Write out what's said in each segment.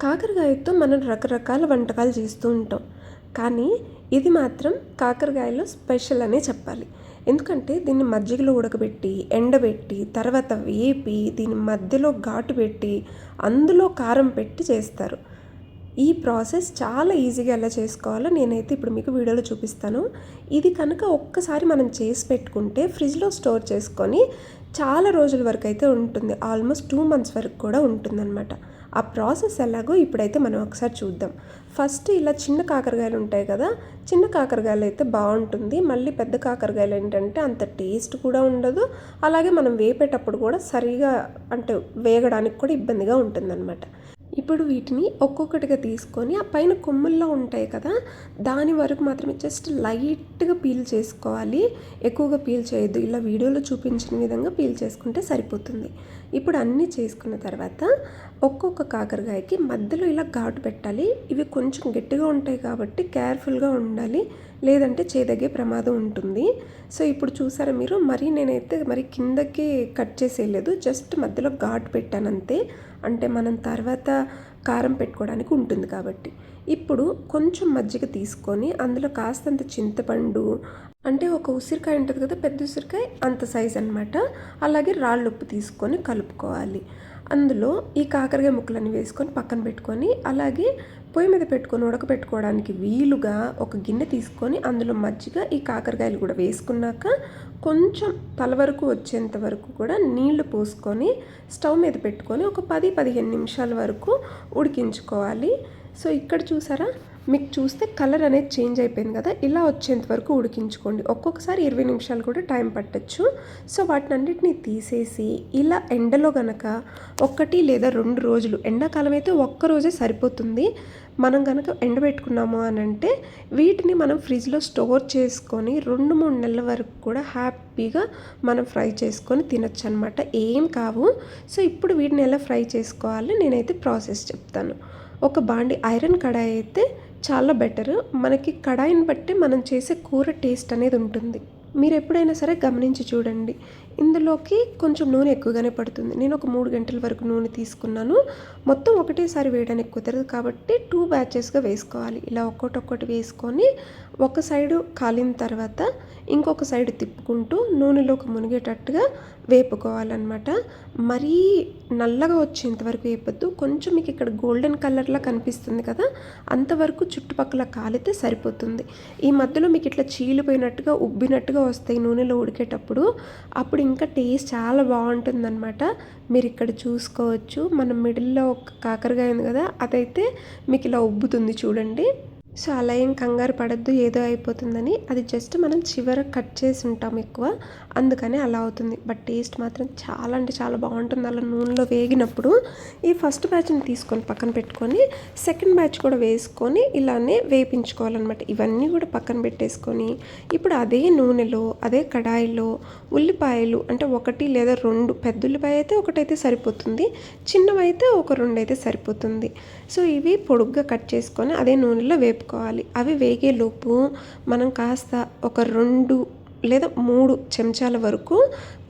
కాకరకాయతో మనం రకరకాల వంటకాలు చేస్తూ ఉంటాం. కానీ ఇది మాత్రం కాకరకాయలో స్పెషల్ అనే చెప్పాలి. ఎందుకంటే దీన్ని మజ్జిగలో ఉడకబెట్టి, ఎండబెట్టి, తర్వాత వేపి, దీని మధ్యలో ఘాటు పెట్టి, అందులో కారం పెట్టి చేస్తారు. ఈ ప్రాసెస్ చాలా ఈజీగా ఎలా చేసుకోవాలో నేనైతే ఇప్పుడు మీకు వీడియోలో చూపిస్తాను. ఇది కనుక ఒక్కసారి మనం చేసి పెట్టుకుంటే ఫ్రిడ్జ్లో స్టోర్ చేసుకొని చాలా రోజుల వరకు అయితే ఉంటుంది. ఆల్మోస్ట్ 2 months వరకు కూడా ఉంటుందన్నమాట. ఆ ప్రాసెస్ ఎలాగో ఇప్పుడైతే మనం ఒకసారి చూద్దాం. ఫస్ట్ ఇలా చిన్న కాకరకాయలు ఉంటాయి కదా, చిన్న కాకరకాయలు అయితే బాగుంటుంది. మళ్ళీ పెద్ద కాకరకాయలు ఏంటంటే అంత టేస్ట్ కూడా ఉండదు, అలాగే మనం వేపేటప్పుడు కూడా సరిగా అంటే వేగడానికి కూడా ఇబ్బందిగా ఉంటుందన్నమాట. ఇప్పుడు వీటిని ఒక్కొక్కటిగా తీసుకొని ఆ పైన కొమ్ముల్లో ఉంటాయి కదా, దాని వరకు మాత్రమే జస్ట్ లైట్గా పీల్ చేసుకోవాలి. ఎక్కువగా పీల్ చేయొద్దు, ఇలా వీడియోలో చూపించిన విధంగా పీల్ చేసుకుంటే సరిపోతుంది. ఇప్పుడు అన్నీ చేసుకున్న తర్వాత ఒక్కొక్క కాకరకాయకి మధ్యలో ఇలా ఘాటు పెట్టాలి. ఇవి కొంచెం గట్టిగా ఉంటాయి కాబట్టి కేర్ఫుల్గా ఉండాలి, లేదంటే చేదగే ప్రమాదం ఉంటుంది. సో ఇప్పుడు చూసారా మీరు, నేనైతే కిందకి కట్ చేసేయలేదు, జస్ట్ మధ్యలో ఘాటు పెట్టాను అంతే. అంటే మనం తర్వాత కారం పెట్టుకోవడానికి ఉంటుంది కాబట్టి. ఇప్పుడు కొంచెం మజ్జిగ తీసుకొని అందులో కాస్తంత చింతపండు, అంటే ఒక ఉసిరికాయ ఉంటుంది కదా, పెద్ద ఉసిరికాయ అంత సైజ్ అనమాట, అలాగే రాళ్ళు ఉప్పు తీసుకొని కలుపుకోవాలి. అందులో ఈ కాకరకాయ ముక్కలన్నీ వేసుకొని పక్కన పెట్టుకొని, అలాగే పొయ్యి మీద పెట్టుకొని ఉడకపెట్టుకోవడానికి వీలుగా ఒక గిన్నె తీసుకొని అందులో మజ్జిగ, ఈ కాకరకాయలు కూడా వేసుకున్నాక కొంచెం తల వరకు వచ్చేంత వరకు కూడా నీళ్లు పోసుకొని స్టవ్ మీద పెట్టుకొని ఒక 10-15 నిమిషాల వరకు ఉడికించుకోవాలి. సో ఇక్కడ చూసారా, మీకు చూస్తే కలర్ అనేది చేంజ్ అయిపోయింది కదా, ఇలా వచ్చేంత వరకు ఉడికించుకోండి. ఒక్కొక్కసారి 20 నిమిషాలు కూడా టైం పట్టచ్చు. సో వాటిని అన్నిటిని తీసేసి ఇలా ఎండలో గనక 1 లేదా 2 రోజులు, ఎండాకాలం అయితే 1 రోజే సరిపోతుంది, మనం కనుక ఎండబెట్టుకున్నాము అని అంటే వీటిని మనం ఫ్రిడ్జ్లో స్టోర్ చేసుకొని 2-3 నెలల వరకు కూడా హ్యాపీగా మనం ఫ్రై చేసుకొని తినచ్చు అనమాట, ఏం కావు. సో ఇప్పుడు వీటిని ఎలా ఫ్రై చేసుకోవాలి నేనైతే ప్రాసెస్ చెప్తాను. ఒక బాండి, ఐరన్ కడాయి అయితే చాలా బెటర్. మనకి కడాయిని బట్టి మనం చేసే కూర టేస్ట్ అనేది ఉంటుంది. మీరు ఎప్పుడైనా సరే గమనించి చూడండి. ఇందులోకి కొంచెం నూనె ఎక్కువగానే పడుతుంది. నేను ఒక 3 గంటల వరకు నూనె తీసుకున్నాను. మొత్తం ఒకటేసారి వేయడానికి కుదరదు కాబట్టి 2 బ్యాచెస్గా వేసుకోవాలి. ఇలా ఒక్కొక్కటి వేసుకొని ఒక సైడు కాలిన తర్వాత ఇంకొక సైడ్ తిప్పుకుంటూ నూనెలోకి మునిగేటట్టుగా వేపుకోవాలన్నమాట. మరీ నల్లగా వచ్చేంత వరకు వేపొద్దు, కొంచెం మీకు ఇక్కడ గోల్డెన్ కలర్లా కనిపిస్తుంది కదా, అంతవరకు చుట్టుపక్కల కాలితే సరిపోతుంది. ఈ మధ్యలో మీకు ఇట్లా చీలిపోయినట్టుగా ఉబ్బినట్టుగా వస్తాయి నూనెలో ఉడికేటప్పుడు, అప్పుడు ఇంకా టేస్ట్ చాలా బాగుంటుందన్నమాట. మీరు ఇక్కడ చూసుకోవచ్చు, మన మిడిల్లో ఒక కాకరకాయ ఉంది కదా, అదైతే మీకు ఇలా ఉబ్బుతుంది చూడండి. సో అలా ఏం కంగారు పడద్దు ఏదో అయిపోతుందని, అది జస్ట్ మనం చివర కట్ చేసి ఉంటాం ఎక్కువ, అందుకని అలా అవుతుంది. బట్ టేస్ట్ మాత్రం చాలా అంటే చాలా బాగుంటుంది అలా నూనెలో వేగినప్పుడు. ఈ ఫస్ట్ బ్యాచ్ని తీసుకొని పక్కన పెట్టుకొని సెకండ్ బ్యాచ్ కూడా వేసుకొని ఇలానే వేపించుకోవాలన్నమాట. ఇవన్నీ కూడా పక్కన పెట్టేసుకొని ఇప్పుడు అదే నూనెలో అదే కడాయిలో ఉల్లిపాయలు, అంటే 1 లేదా 2, పెద్ద ఉల్లిపాయ అయితే ఒకటైతే సరిపోతుంది, చిన్నవైతే ఒక 2 అయితే సరిపోతుంది. సో ఇవి పొడుగ్గా కట్ చేసుకొని అదే నూనెలో వేపుకోవాలి. అవి వేగేలోపు మనం కాస్త ఒక 2 లేదా 3 చెంచాల వరకు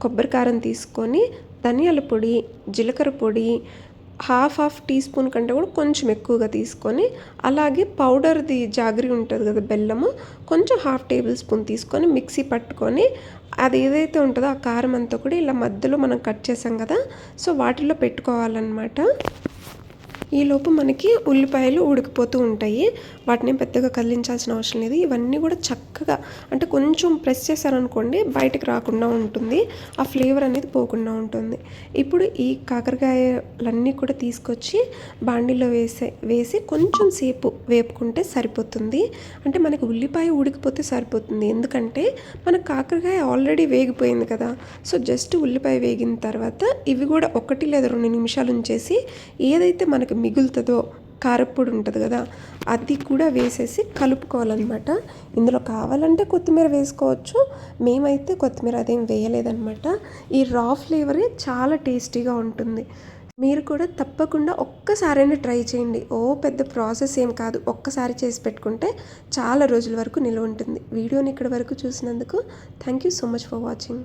కొబ్బరి కారం తీసుకొని ధనియాల పొడి, జీలకర్ర పొడి హాఫ్ టీ స్పూన్ కంటే కూడా కొంచెం ఎక్కువగా తీసుకొని, అలాగే పౌడర్ది జాగరి ఉంటుంది కదా బెల్లము, కొంచెం 1/2 టేబుల్ స్పూన్ తీసుకొని మిక్సీ పట్టుకొని అది ఏదైతే ఉంటుందో ఆ కారం అంతా కూడా ఇలా మధ్యలో మనం కట్ చేసాం కదా, సో వాటిల్లో పెట్టుకోవాలన్నమాట. ఈలోపు మనకి ఉల్లిపాయలు ఉడికిపోతూ ఉంటాయి, వాటిని పెద్దగా కదిలించాల్సిన అవసరం లేదు. ఇవన్నీ కూడా చక్కగా, అంటే కొంచెం ప్రెస్ చేశారనుకోండి బయటకు రాకుండా ఉంటుంది, ఆ ఫ్లేవర్ అనేది పోకుండా ఉంటుంది. ఇప్పుడు ఈ కాకరకాయలన్నీ కూడా తీసుకొచ్చి బాండీలో వేసి కొంచెం సేపు వేపుకుంటే సరిపోతుంది. అంటే మనకి ఉల్లిపాయ ఉడికిపోతే సరిపోతుంది, ఎందుకంటే మన కాకరకాయ ఆల్రెడీ వేగిపోయింది కదా. సో జస్ట్ ఉల్లిపాయ వేగిన తర్వాత ఇవి కూడా 1 లేదా 2 నిమిషాలు ఉంచేసి ఏదైతే మనకి మిగులుతుందో కారప్పొడి ఉంటుంది కదా, అది కూడా వేసేసి కలుపుకోవాలన్నమాట. ఇందులో కావాలంటే కొత్తిమీర వేసుకోవచ్చు, మేమైతే కొత్తిమీర అదేం వేయలేదన్నమాట. ఈ రా ఫ్లేవరే చాలా టేస్టీగా ఉంటుంది. మీరు కూడా తప్పకుండా ఒక్కసారైనా ట్రై చేయండి. పెద్ద ప్రాసెస్ ఏం కాదు, ఒక్కసారి చేసి పెట్టుకుంటే చాలా రోజుల వరకు నిల్వ ఉంటుంది. వీడియోని ఇక్కడ వరకు చూసినందుకు thank you so much for watching.